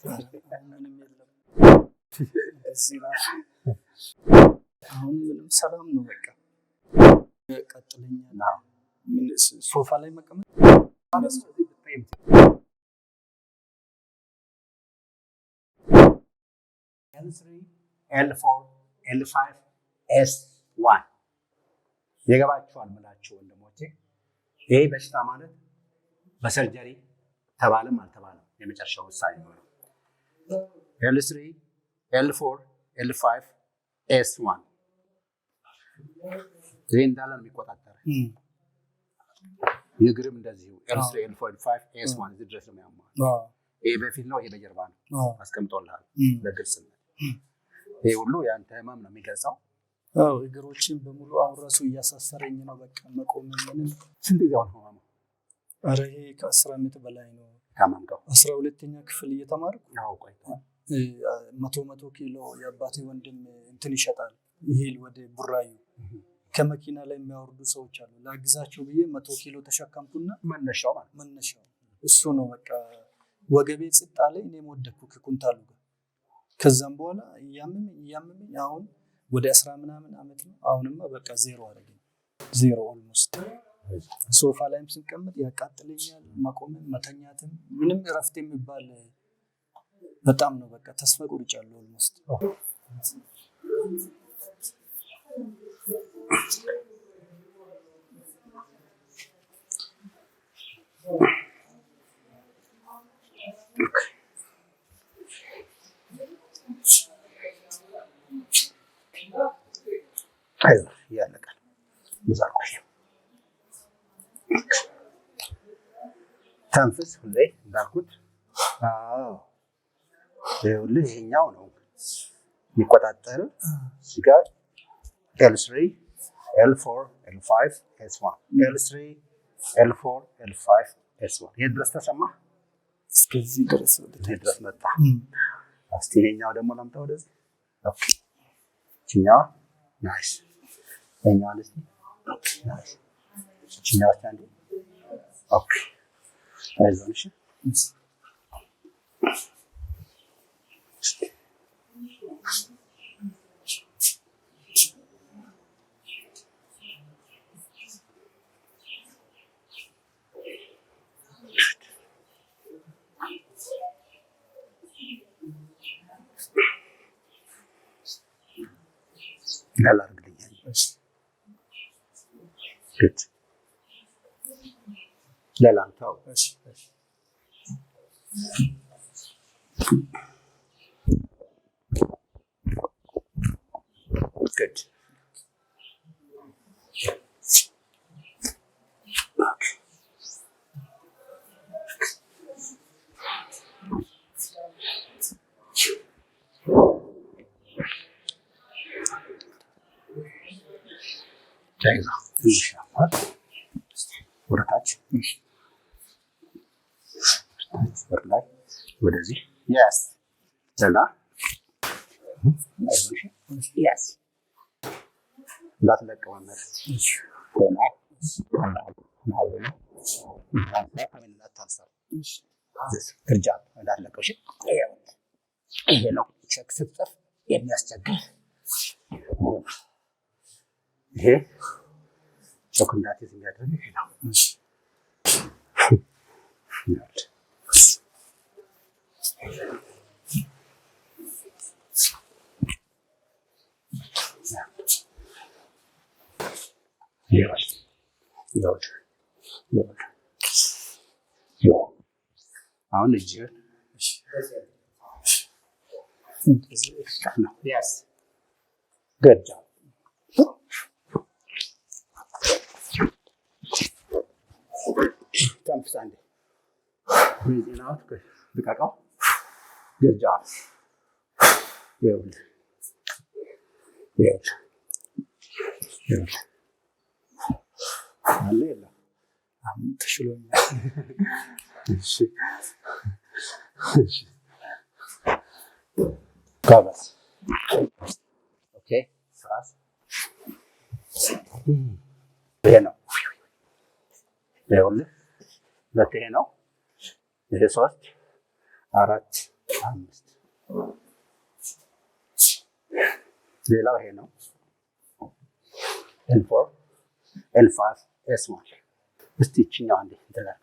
ምንም የለም እዚህ ራሱ አሁን ምንም ሰላም ነው። በቃ ቀጥለኛ ምን ሶፋ ላይ መቀመጥ L3 L4 L5 S1 የገባችኋል ምላችሁ ወንድሞቼ። ይሄ በሽታ ማለት በሰርጀሪ ተባለም አልተባለም የመጨረሻው ውሳኔ ነው። L3 L4 L5 S1 ይሄ እንዳለ ነው የሚቆጣጠር። የግርም እንደዚሁ L3 L4 L5 S1 እዚህ ድረስ ነው የሚያሟላው። ይሄ በፊት ነው፣ ይሄ በጀርባ ነው አስቀምጦልሃል ለግልጽነት። ይሄ ሁሉ ያንተ ህመም ነው የሚገልጸው። አዎ እግሮችን በሙሉ አሁን ራሱ እያሳሰረኝ ነው። በቃ መቆም ምንም። ስንት ጊዜ ሆነ ህመሙ? ኧረ ይሄ ከ10 ዓመት በላይ ነው። ታማምከው 12ኛ ክፍል እየተማርኩ ያው ቆይ 100 ኪሎ የአባቴ ወንድም እንትን ይሸጣል ይሄል ወደ ቡራዩ ከመኪና ላይ የሚያወርዱ ሰዎች አሉ። ላግዛቸው ብዬ 100 ኪሎ ተሸከምኩና መነሻው እሱ ነው በቃ ወገቤ ጽጣ ላይ እኔም ወደኩ ከኩንታሉ ጋር። ከዛም በኋላ ያመመኝ አሁን ወደ 10 ምናምን ዓመት ነው። አሁንማ በቃ ዜሮ አደረገኝ። ዜሮ ኦልሞስት ሶፋ ላይም ስንቀመጥ ያቃጥለኛል። መቆምም መተኛትም ምንም እረፍት የሚባል በጣም ነው በቃ ተስፋ ቆርጫለሁ ኦልሞስት። ያለቃል ብዙ ተንፍስ ሁሌ እንዳልኩት። ይኸውልህ ይሄኛው ነው የሚቆጣጠር። እዚህ ጋር L3 L4 L5 S1 L3 L4 L5 S1 ይሄ ድረስ ተሰማህ? እስከዚህ ድረስ መጣ። እስቲ ይሄኛው ደግሞ ላምጣ ወደዚህ። ኦኬ ይሄኛው ናይስ። ይሄኛው እስቲ ኦኬ ናይስ። ይሄኛው ስታንድ ኦኬ አይዞሽ። لا رجلي good لا انتو good جايزة ወደታች ወደላይ ወደዚህ yes ዘላ yes እንዳትለቀው ማለት ቆና ግርጃ እንዳትለቀው። እሺ ይሄ ነው ቼክ ስትጽፍ የሚያስቸግር ይሄ ዶክመንት የሚያደርግ ይሄ ነው። አሁን እጅህን yes good job ተንፍስ አንዴ breathing out ልቀቀው good job ይኸውልህ አለ የለም አሁን ተሽሎኛል። እሺ ጎበዝ ኦኬ ፍራስ ይሄ ነው ይኸውልህ ሁለት ይሄ ነው ይሄ 3 4 5 ሌላው ይሄ ነው L4 L5 S1 እስቲ እቺኛው አንዴ እንተላክ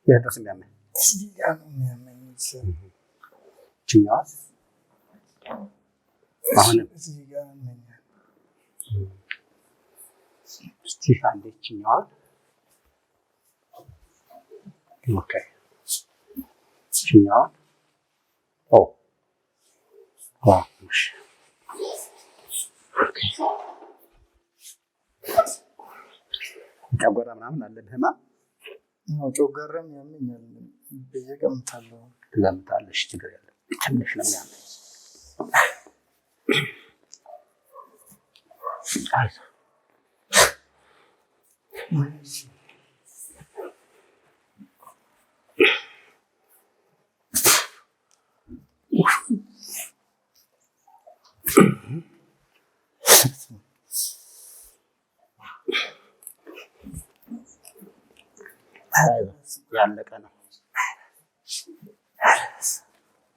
የደረስ የሚያመኝ እቺኛው አሁን እዚህ ጋር ነኝ እስቲ አንዴ እቺኛው ኦኬ እቺኛው ኦ ዋው እሺ ኦኬ ጨጓራ ምናምን አለብህማ? አዎ ጨጓራም ያመኛል ብዬ እገምታለሁ። ትገምታለሽ? ችግር የለም ትንሽ ነው የሚያመኝ። አይዞህ ያለቀ ነው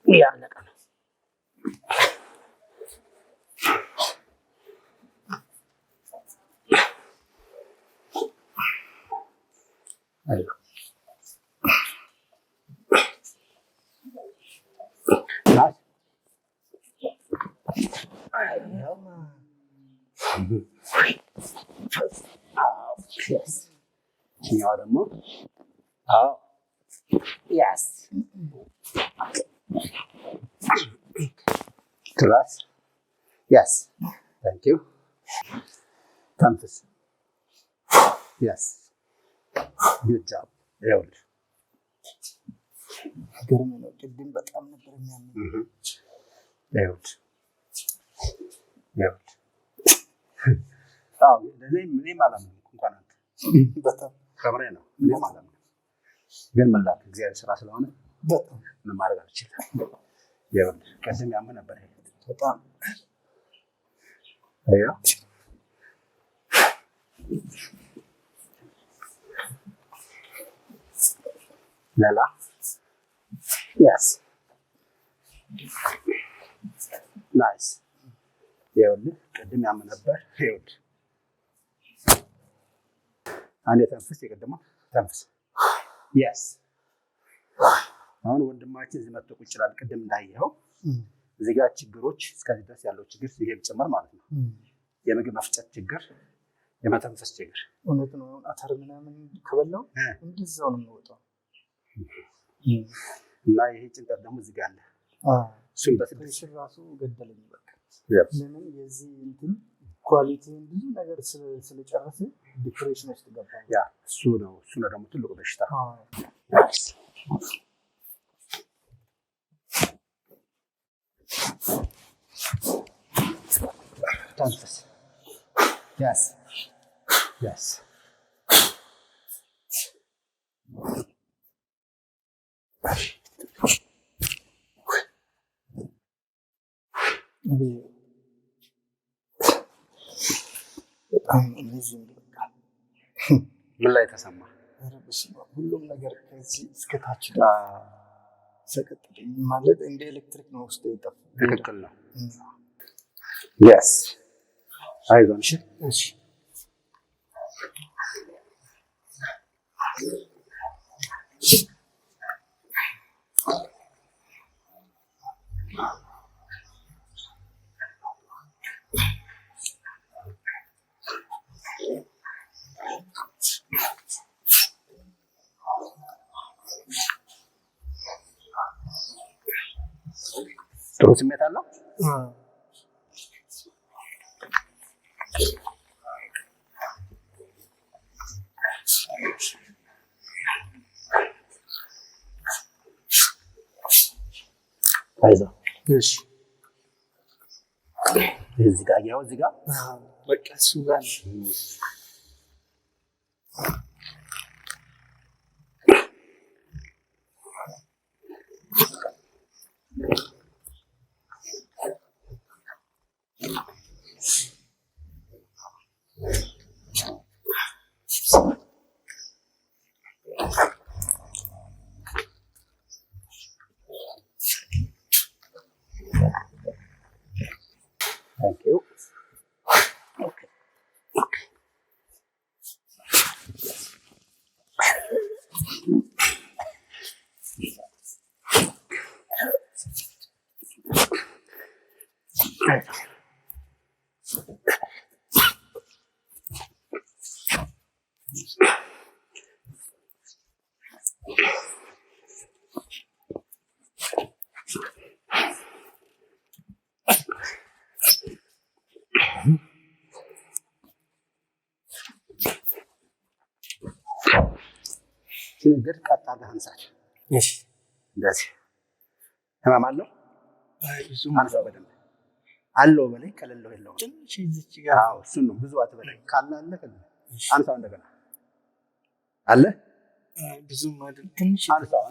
ያለቀ ነው። አይዞህ ይኸኛዋ ደግሞ yes ትራስ yes thank you ተንፍስ yes good job ይኸውልህ ገርም ነው። ቅድም በጣም ነበር የሚያመኝ። ይኸውልህ እኔም አላምንም እንኳን አንተ በጣም ከምሬ ነው። እኔም አላምንም ግን ምን ላድርግ እግዚአብሔር ስራ ስለሆነ በጣም ምን ማድረግ አልችልም። ይኸውልህ ቅድም ያምህ ነበር በጣም አያ ላላ yes nice ይኸውልህ ቅድም ያምህ ነበር። ይኸውልህ አንዴ ተንፍስ፣ የቅድሙን ተንፍስ yes አሁን ወንድማችን እዚህ መጥቶ ቁጭ ይላል። ቅድም እንዳየኸው እዚህ ጋር ችግሮች እስከዚህ ድረስ ያለው ችግር ይሄም ጭምር ማለት ነው። የምግብ መፍጨት ችግር፣ የመተንፈስ ችግር። እውነት ነው። አተር ምናምን ከበላው እንደዛው ነው የሚወጣው እና ይሄ ጭንቀት ደግሞ እዚህ ጋር አለ። እሱን በትንሽ ራሱ ገደለኝ በቃ ለምን የዚህ እንትን ኳሊቲ ብዙ ነገር ስለጨረሰ ዲፕሬሽን ውስጥ ገባ። ያ እሱ ነው ደግሞ ትልቁ በሽታ። ተንፈስ yes yes በጣም አሜዚንግ በቃ ምን ላይ ተሰማ? ሁሉም ነገር ከዚህ እስከታች ሰቀጥልኝ ማለት እንደ ኤሌክትሪክ ነው ውስጥ ይጣፍ። ትክክል ነው። yes አይዞን እሺ እሺ ጥሩ ስሜት አለው። አይዞህ እሺ እዚህ ጋር ያው እዚህ ጋር በቃ እሱ ጋር Thank you. Okay. Okay. ነገር ቀጥ አድርገህ አንሳት። እሺ እንደዚህ ህመም አለው? አይ ብዙም አንሳው በደንብ አለው በላይ ከሌለው የለውም። ትንሽ እዚች ጋር አዎ እሱን ነው ብዙ አትበላይ። ካለ አለ አንሳው እንደገና አለ ብዙም አይደል ትንሽ አንሳው።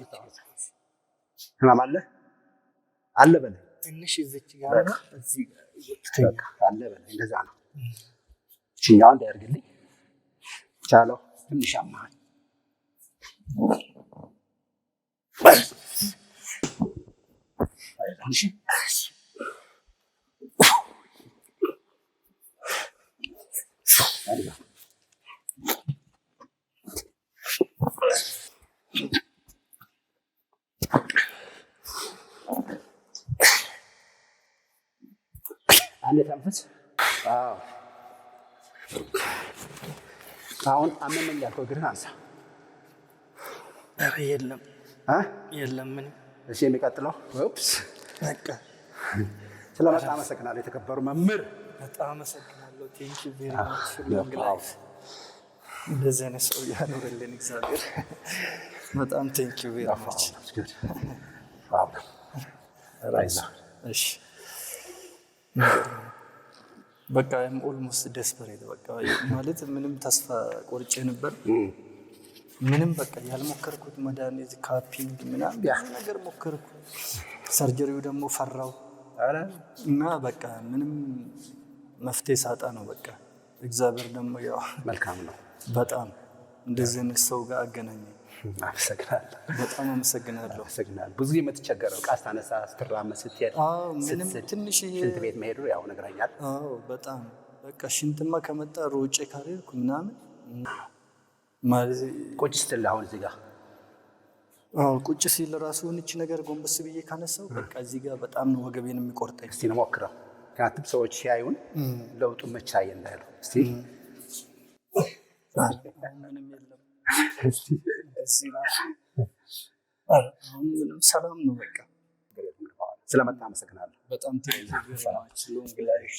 ህመም አለ አለ በላይ ትንሽ እዚች ጋር እዚህ በቃ አለ በላይ እንደዛ ነው። እቺኛው እንዳያርግልኝ ቻለው ትንሽ አማሃል አንዴ ተንፈስ። አዎ አሁን አመመኝ ያልከው እግርህን አንሳ። ኧረ የለም የለም ምንም። እሺ የሚቀጥለው ኦፕስ በቃ ስለመጣ አመሰግናለሁ። የተከበሩ መምህር በጣም አመሰግናለሁ። ቴንክ ዩ ቬሪ ማች ሎንግ ላይፍ። እንደዚህ አይነት ሰው ያኖርልን እግዚአብሔር። በጣም ቴንክ ዩ ቬሪ ማች። እሺ በቃ ኦልሞስት ደስፐሬት በቃ ማለት ምንም ተስፋ ቆርጬ ነበር። ምንም በቃ ያልሞከርኩት መድኃኒት ካፒንግ ምናምን ብዙ ነገር ሞከርኩ። ሰርጀሪው ደግሞ ፈራው እና በቃ ምንም መፍትሄ ሳጣ ነው በቃ እግዚአብሔር ደግሞ ያው መልካም ነው። በጣም እንደዚህ አይነት ሰው ጋር አገናኘኝ። አመሰግናለሁ። በጣም አመሰግናለሁ። ብዙ የምትቸገረው ዕቃ ስታነሳ ስትራመድ ስትሄድ ምንም ትንሽ ሽንት ቤት መሄዱ ያው ነግረኛል። በጣም በቃ ሽንትማ ከመጣ ሮጬ ካልሄድኩ ምናምን ማለት ቁጭ ስትል አሁን እዚህ ጋር ቁጭ ሲል ራሱ ሆነች ነገር ጎንበስ ብዬ ካነሳው በቃ እዚህ ጋር በጣም ነው ወገቤን የሚቆርጠኝ። እስቲ እንሞክረው። ምክንያቱም ሰዎች ሲያዩን ለውጡ መቻየ እንዳይሉ እስቲ ምንም የለም። እዚህ ራሱ ምንም ሰላም ነው በቃ። ስለመጣ አመሰግናለሁ። በጣም ትንሽ ሎንግ ላይፍ